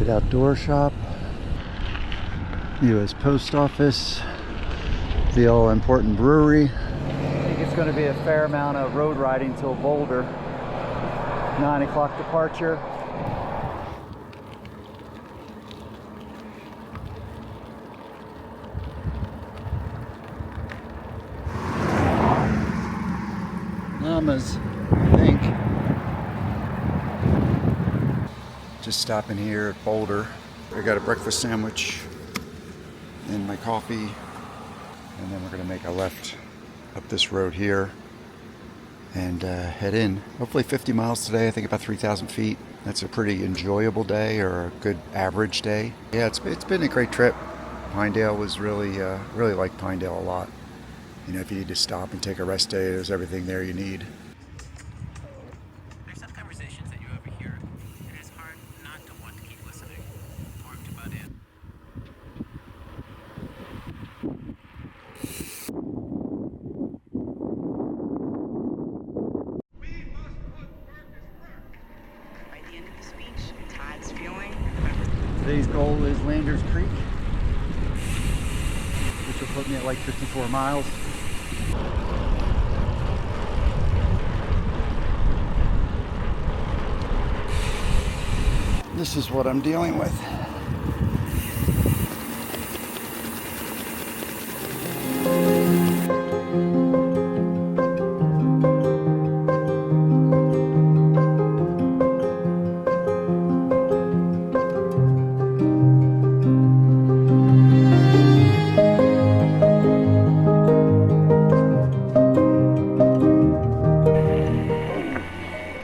Private outdoor shop. U.S. Post Office. The all-important brewery. I think it's going to be a fair amount of road riding till Boulder. 9 o'clock departure. Llamas, I think. Just stopping here at Boulder. I got a breakfast sandwich and my coffee, and then we're gonna make a left up this road here and head in. Hopefully 50 miles today. I think about 3,000 feet. That's a pretty enjoyable day, or a good average day. Yeah, it's been a great trip. Pinedale was really liked Pinedale a lot. You know, if you need to stop and take a rest day, there's everything there you need. There's some conversations that you overhear, and it's hard not to want to keep listening. Marked about it. By the end of the speech, Todd's feeling. Today's goal is Landers Creek, which will put me at like 54 miles. This is what I'm dealing with.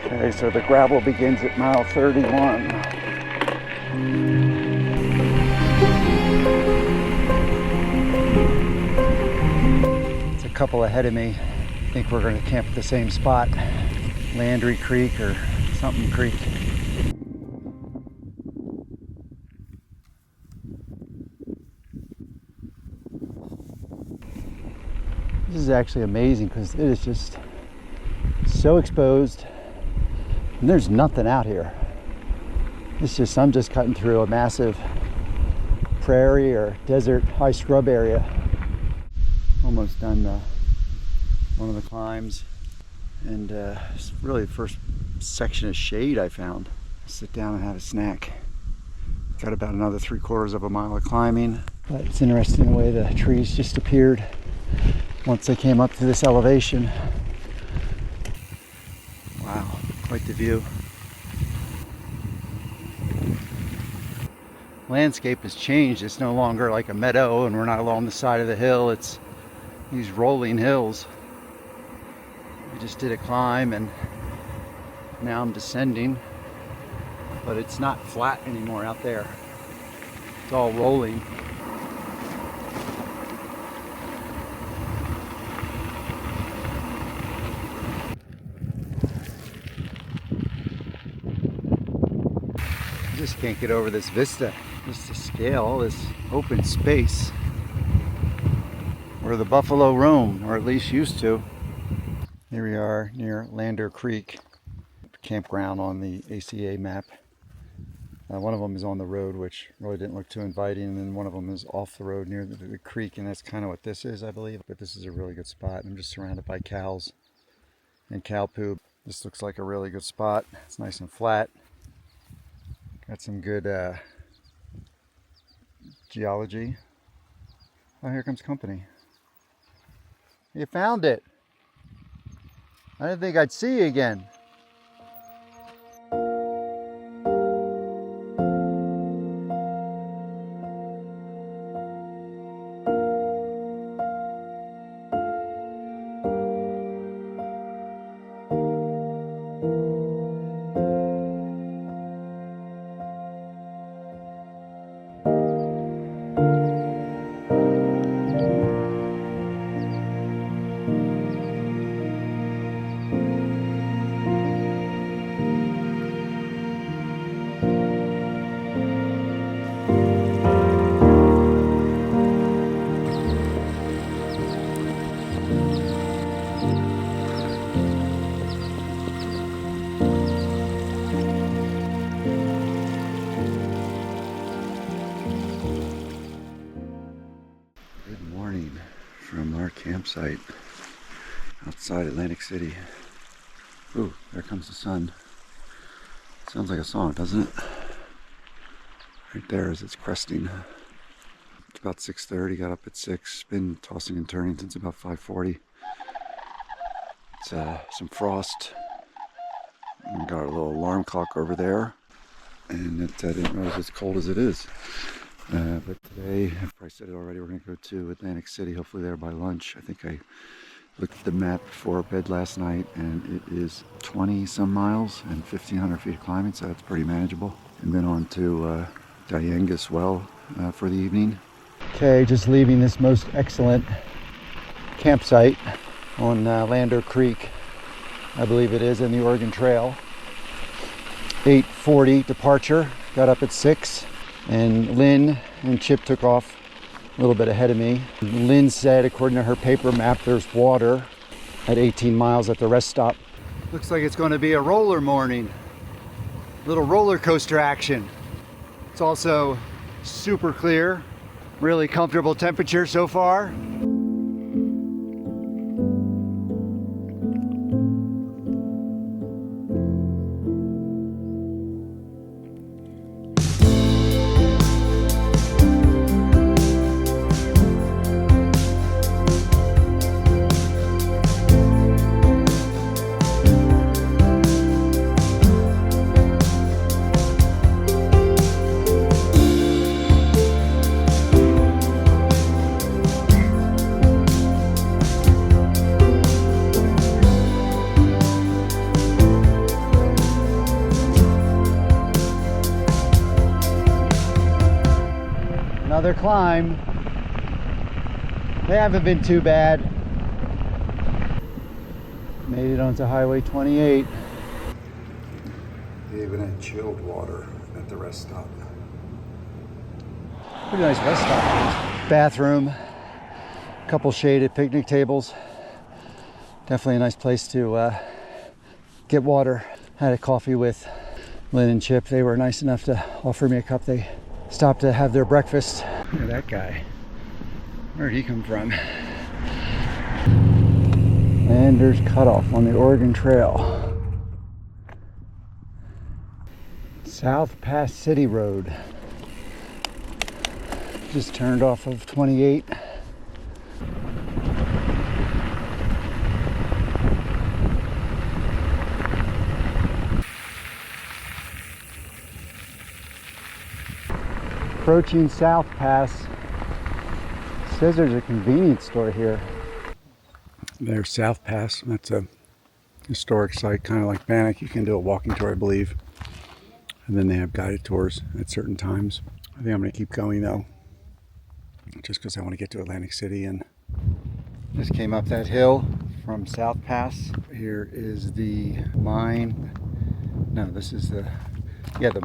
Okay, so the gravel begins at mile 31. It's a couple ahead of me. I think we're going to camp at the same spot. Landry Creek or something creek. This is actually amazing because it is just so exposed and there's nothing out here. It's just, I'm just cutting through a massive prairie or desert high scrub area. Almost done one of the climbs, and it's really the first section of shade I found. Sit down and have a snack. Got about another 3/4 of a mile of climbing, but it's interesting the way the trees just appeared once they came up to this elevation. Wow, quite the view. Landscape has changed. It's no longer like a meadow and we're not along the side of the hill. It's these rolling hills. I just did a climb and now I'm descending, but it's not flat anymore out there. It's all rolling. I just can't get over this vista. Just to scale all this open space where the buffalo roam, or at least used to. Here we are near Lander Creek, campground on the ACA map. One of them is on the road, which really didn't look too inviting, and then one of them is off the road near the creek, and that's kind of what this is, I believe. But this is a really good spot. I'm just surrounded by cows and cow poop. This looks like a really good spot. It's nice and flat. Got some good geology. Oh, here comes company. You found it. I didn't think I'd see you again. campsite outside Atlantic City. Ooh, there comes the sun. Sounds like a song, doesn't it? Right there as it's cresting. It's about 6:30, got up at 6, been tossing and turning since about 5:40. It's some frost. We got a little alarm clock over there, and I didn't realize it's cold as it is. But today, I've probably said it already, we're going to go to Atlantic City, hopefully there by lunch. I think I looked at the map before bed last night, and it is 20 some miles and 1,500 feet of climbing, so that's pretty manageable. And then on to Diagnus Well for the evening. Okay, just leaving this most excellent campsite on Lander Creek, I believe it is, in the Oregon Trail. 8:40 departure, got up at 6, and Lynn and Chip took off a little bit ahead of me. Lynn said, according to her paper map, there's water at 18 miles at the rest stop. Looks like it's going to be a roller morning. Little roller coaster action. It's also super clear, really comfortable temperature so far. Another climb. They haven't been too bad. Made it onto Highway 28. They even had chilled water at the rest stop. Pretty nice rest stop. Bathroom, couple shaded picnic tables. Definitely a nice place to get water. Had a coffee with Lynn and Chip. They were nice enough to offer me a cup. They stopped to have their breakfast. Look at that guy. Where'd he come from? Lander's Cutoff on the Oregon Trail. South Pass City Road. Just turned off of 28. Approaching South Pass. Says there's a convenience store here. There's South Pass. That's a historic site, kind of like Bannock. You can do a walking tour, I believe. And then they have guided tours at certain times. I think I'm going to keep going though, just because I want to get to Atlantic City. And just came up that hill from South Pass. Here is the mine. No, this is the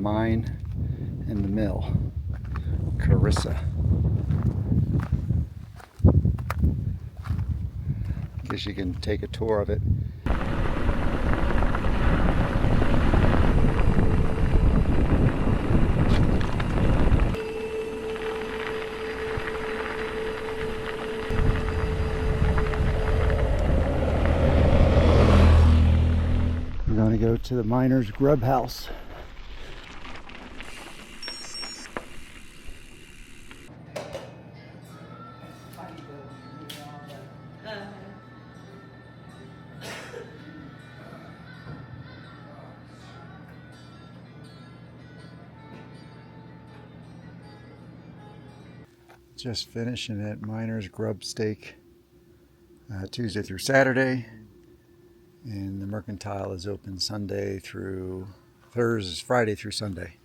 mine and the mill. Carissa. Guess you can take a tour of it. We're going to go to the Miners' Grub House. Just finishing at Miners' Grub Steak Tuesday through Saturday, and the Mercantile is open Friday through Sunday.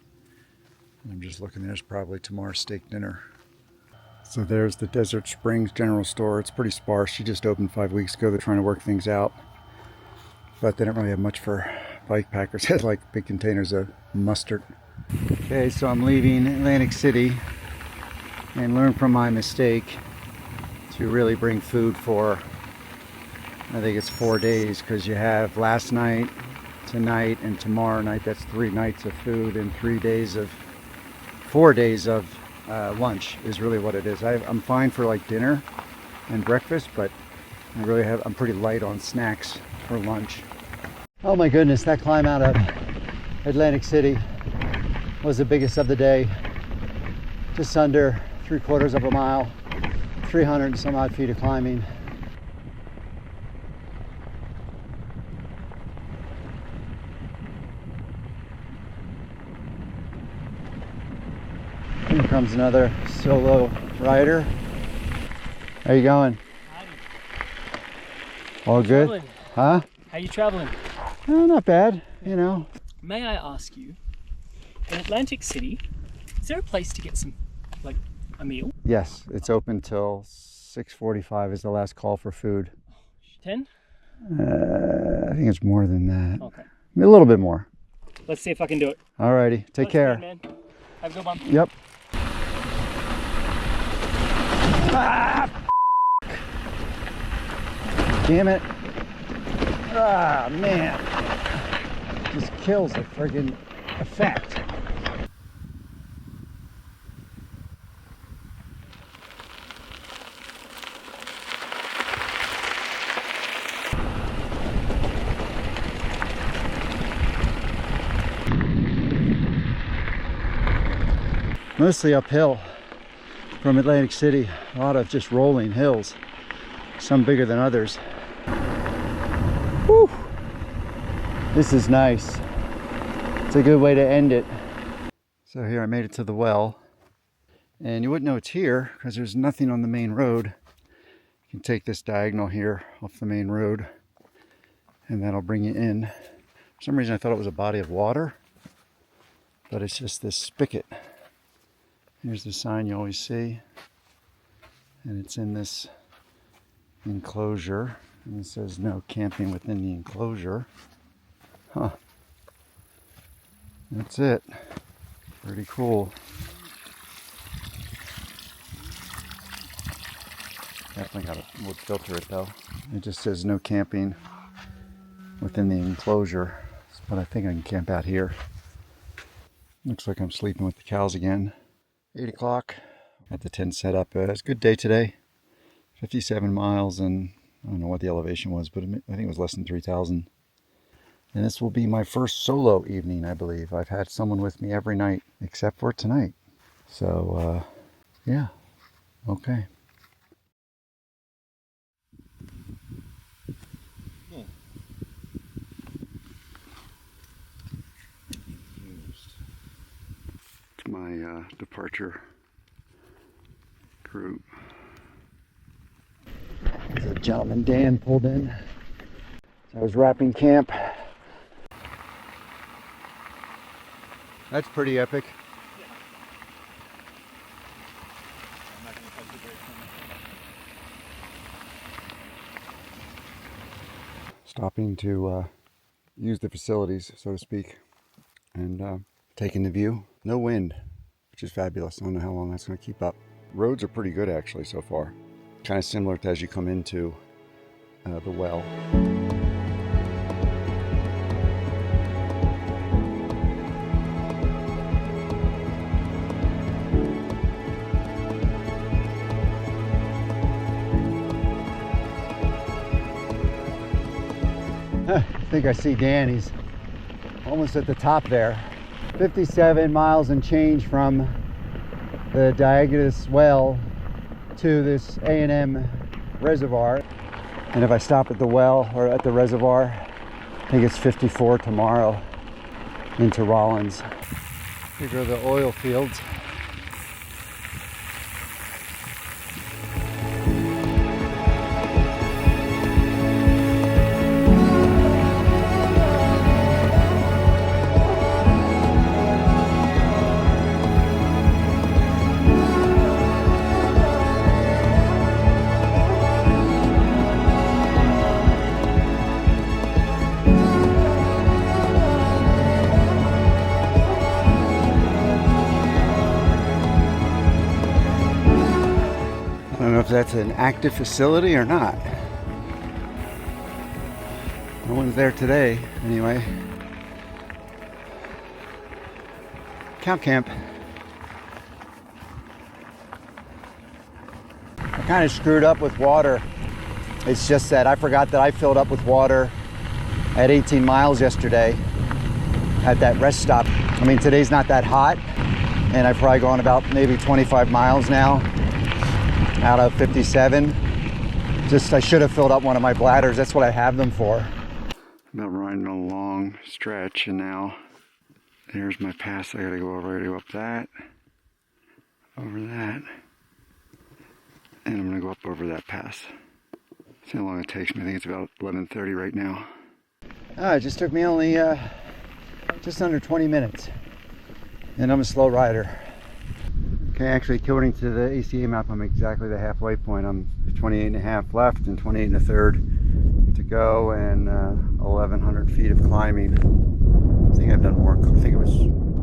I'm just looking, there's probably tomorrow's steak dinner. So there's the Desert Springs General Store. It's pretty sparse. She just opened 5 weeks ago. They're trying to work things out, but they don't really have much for bike packers. They had like big containers of mustard. Okay, so I'm leaving Atlantic City and learn from my mistake to really bring food for, I think it's 4 days, because you have last night, tonight, and tomorrow night. That's 3 nights of food and 4 days of lunch is really what it is. I'm fine for like dinner and breakfast, but I'm pretty light on snacks for lunch. Oh my goodness, that climb out of Atlantic City was the biggest of the day. Just under 3/4 of a mile, 300 and some odd feet of climbing. Here comes another solo rider. How you going? Howdy. All good? Traveling. Huh? How you traveling? Oh, not bad, you know. May I ask you, in Atlantic City, is there a place to get some, like, a meal? Yes, it's open till 6:45 is the last call for food. 10? I think it's more than that. Okay. A little bit more. Let's see if I can do it. Alrighty, take Looks care. good, man. Have a good one. Yep. Ah, damn it. Ah, man. Just kills the friggin' effect. Mostly uphill from Atlantic City. A lot of just rolling hills, some bigger than others. Whew. This is nice. It's a good way to end it. So here I made it to the well, and you wouldn't know it's here because there's nothing on the main road. You can take this diagonal here off the main road, and that'll bring you in. For some reason I thought it was a body of water, but it's just this spigot. Here's the sign you always see, and it's in this enclosure, and it says no camping within the enclosure. Huh. That's it. Pretty cool. Definitely got to wood filter it though. It just says no camping within the enclosure, but I think I can camp out here. Looks like I'm sleeping with the cows again. 8 o'clock. Got the tent set up. It's a good day today. 57 miles, and I don't know what the elevation was, but I think it was less than 3,000. And this will be my first solo evening, I believe. I've had someone with me every night except for tonight. So, yeah. Okay. My departure group. There's a gentleman, Dan, pulled in. I was wrapping camp. That's pretty epic. Stopping to use the facilities, so to speak, and taking the view. No wind, which is fabulous. I don't know how long that's going to keep up. Roads are pretty good actually so far. Kind of similar to as you come into the well. I think I see Dan. He's almost at the top there. 57 miles and change from the Diagnus Well to this A&M reservoir. And if I stop at the well or at the reservoir, I think it's 54 tomorrow into Rawlins. Here go the oil fields. I don't know if that's an active facility or not. No one's there today, anyway. Cow camp. I kind of screwed up with water. It's just that I forgot that I filled up with water at 18 miles yesterday at that rest stop. I mean, today's not that hot, and I've probably gone about maybe 25 miles now out of 57. Just, I should have filled up one of my bladders. That's what I have them for. About riding a long stretch, and now there's my pass. I gotta go over, I gotta go up that, over that, and I'm gonna go up over that pass. See how long it takes me. I think it's about 11:30 right now. It just took me only just under 20 minutes, and I'm a slow rider. Okay, actually, according to the ACA map, I'm exactly the halfway point. I'm 28 and a half left and 28 and a third to go, and 1,100 feet of climbing. I think I've done more. I think it was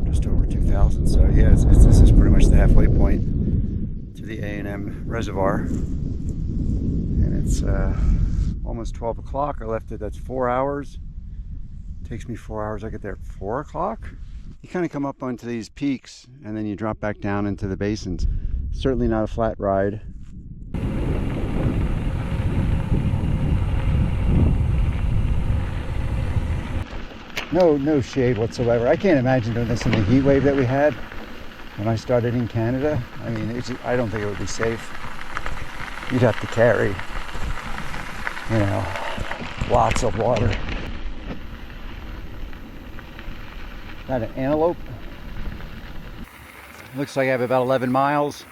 just over 2,000. So yeah, this is pretty much the halfway point to the A&M Reservoir, and it's almost 12 o'clock. I left it. That's 4 hours. It takes me 4 hours. I get there at 4 o'clock. You kind of come up onto these peaks and then you drop back down into the basins. Certainly not a flat ride. No shade whatsoever. I can't imagine doing this in the heat wave that we had when I started in Canada. I mean, I don't think it would be safe. You'd have to carry, you know, lots of water. Got an antelope. Looks like I have about 11 miles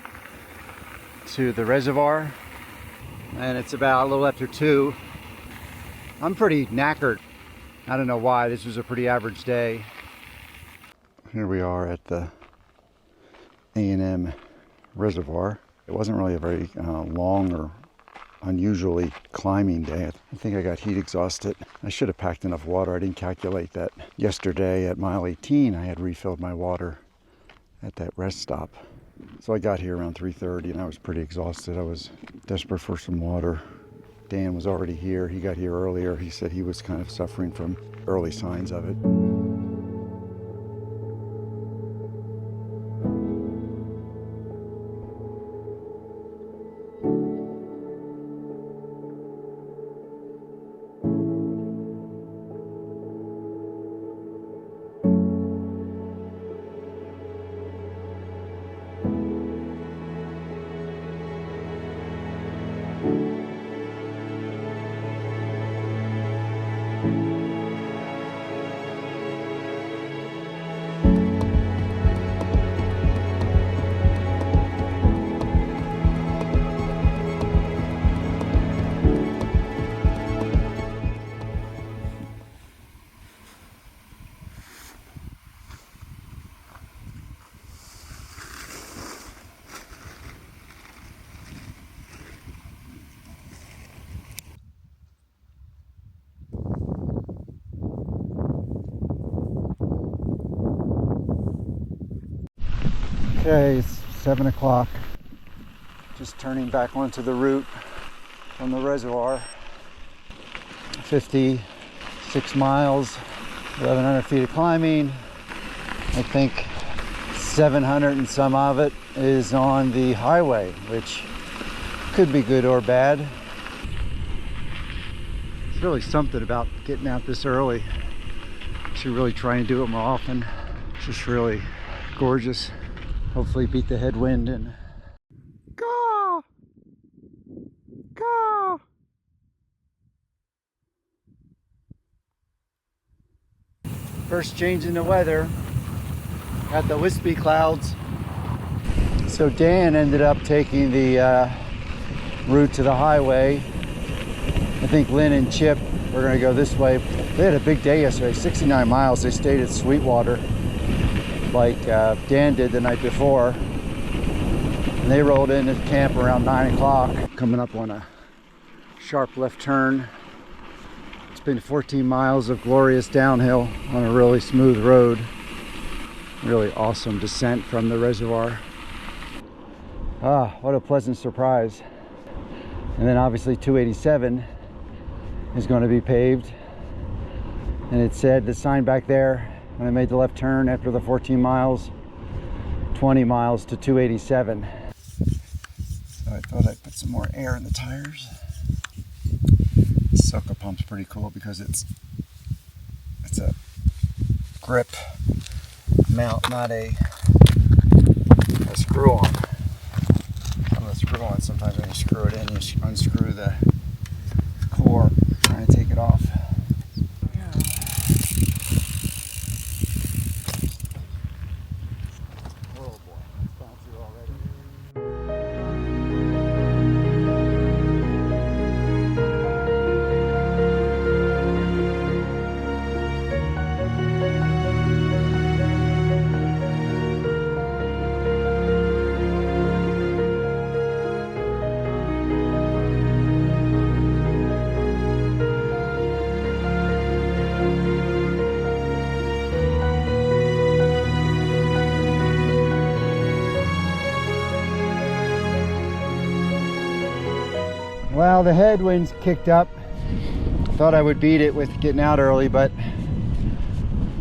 to the reservoir, and it's about a little after 2. I'm pretty knackered. I don't know why. This was a pretty average day. Here we are at the A&M Reservoir. It wasn't really a very long or unusually climbing day. I think I got heat exhausted. I should have packed enough water. I didn't calculate that. Yesterday at mile 18, I had refilled my water at that rest stop. So I got here around 3:30 and I was pretty exhausted. I was desperate for some water. Dan was already here. He got here earlier. He said he was kind of suffering from early signs of it. Okay, it's 7 o'clock. Just turning back onto the route from the reservoir. 56 miles, 1,100 feet of climbing. I think 700 and some of it is on the highway, which could be good or bad. It's really something about getting out this early. Should really try and do it more often. It's just really gorgeous. Hopefully beat the headwind and go! Go! First change in the weather. Got the wispy clouds. So Dan ended up taking the route to the highway. I think Lynn and Chip were gonna go this way. They had a big day yesterday, 69 miles. They stayed at Sweetwater, like Dan did the night before. And they rolled into camp around 9 o'clock, coming up on a sharp left turn. It's been 14 miles of glorious downhill on a really smooth road. Really awesome descent from the reservoir. Ah, what a pleasant surprise. And then obviously 287 is going to be paved. And it said, the sign back there, when I made the left turn after the 14 miles, 20 miles to 287. So I thought I'd put some more air in the tires. Sucker pump's pretty cool because it's a grip mount, not a screw on. On the screw on, sometimes when you screw it in, you unscrew the core, trying to take it off. Oh boy, it's bouncy already. Well, the headwinds kicked up. Thought I would beat it with getting out early, but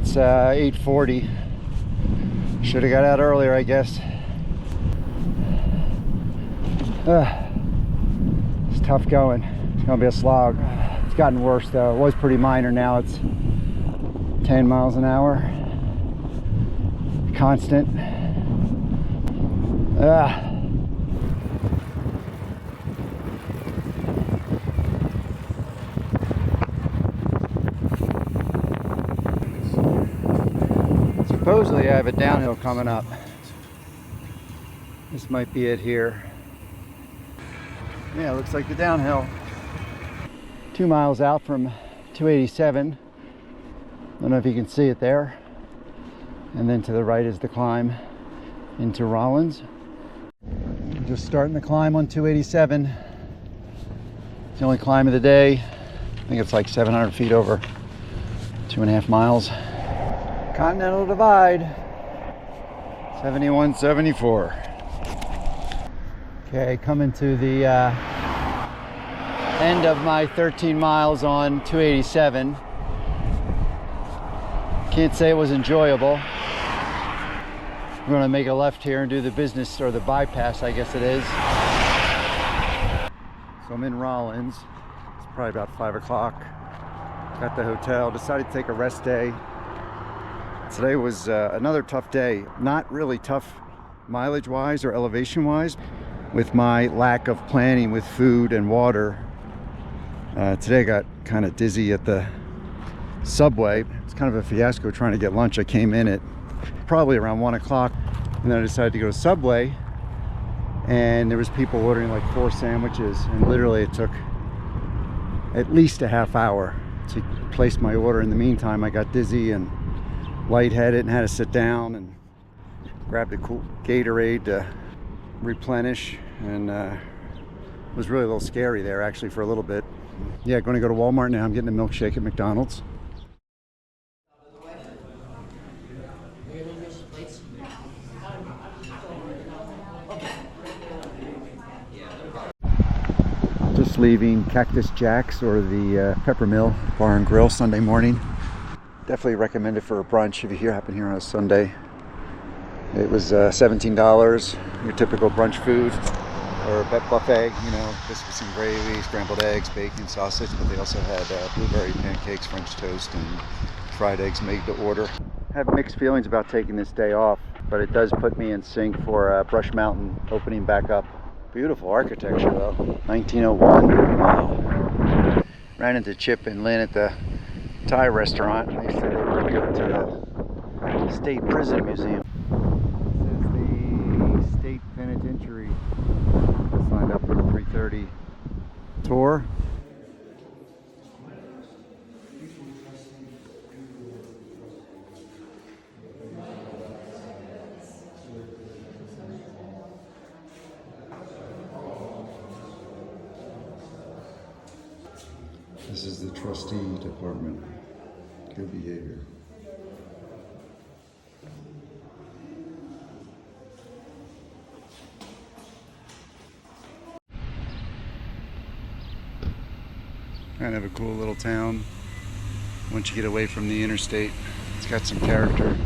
it's 8:40. Should have got out earlier, I guess. It's tough going. It's gonna be a slog. It's gotten worse though. It was pretty minor. Now it's 10 miles an hour. Constant. Supposedly I have a downhill coming up. This might be it here. Yeah, it looks like the downhill. 2 miles out from 287. Don't know if you can see it there. And then to the right is the climb into Rawlins. Just starting the climb on 287. It's the only climb of the day. I think it's like 700 feet over 2.5 miles. Continental Divide, 7174. Okay, coming to the end of my 13 miles on 287. Can't say it was enjoyable. I'm going to make a left here and do the business, or the bypass, I guess it is. So I'm in Rawlins. It's probably about 5 o'clock. Got the hotel, decided to take a rest day. Today was another tough day. Not really tough mileage wise or elevation wise. With my lack of planning with food and water, today I got kind of dizzy at the subway. It's kind of a fiasco trying to get lunch. I came in at probably around 1 o'clock, and then I decided to go to Subway, and there was people ordering like 4 sandwiches, and literally it took at least a half hour to place my order. In the meantime, I got dizzy and lightheaded and had to sit down and grab the cool Gatorade to replenish, and it was really a little scary there actually for a little bit. Yeah, going to go to Walmart now. I'm getting a milkshake at McDonald's. Just leaving Cactus Jack's, or the Peppermill Bar and Grill, Sunday morning. Definitely recommend it for a brunch if you happen here on a Sunday. It was $17, your typical brunch food or buffet, you know, biscuits and gravy, scrambled eggs, bacon, sausage, but they also had blueberry pancakes, French toast, and fried eggs made to order. I have mixed feelings about taking this day off, but it does put me in sync for Brush Mountain opening back up. Beautiful architecture though, 1901. Wow. Ran into Chip and Lynn at the Thai restaurant. They said they were going to go to the State Prison Museum. This is the State Penitentiary. I signed up for the 3:30 tour. This is the trustee department. Good behavior. Kind of a cool little town. Once you get away from the interstate, it's got some character.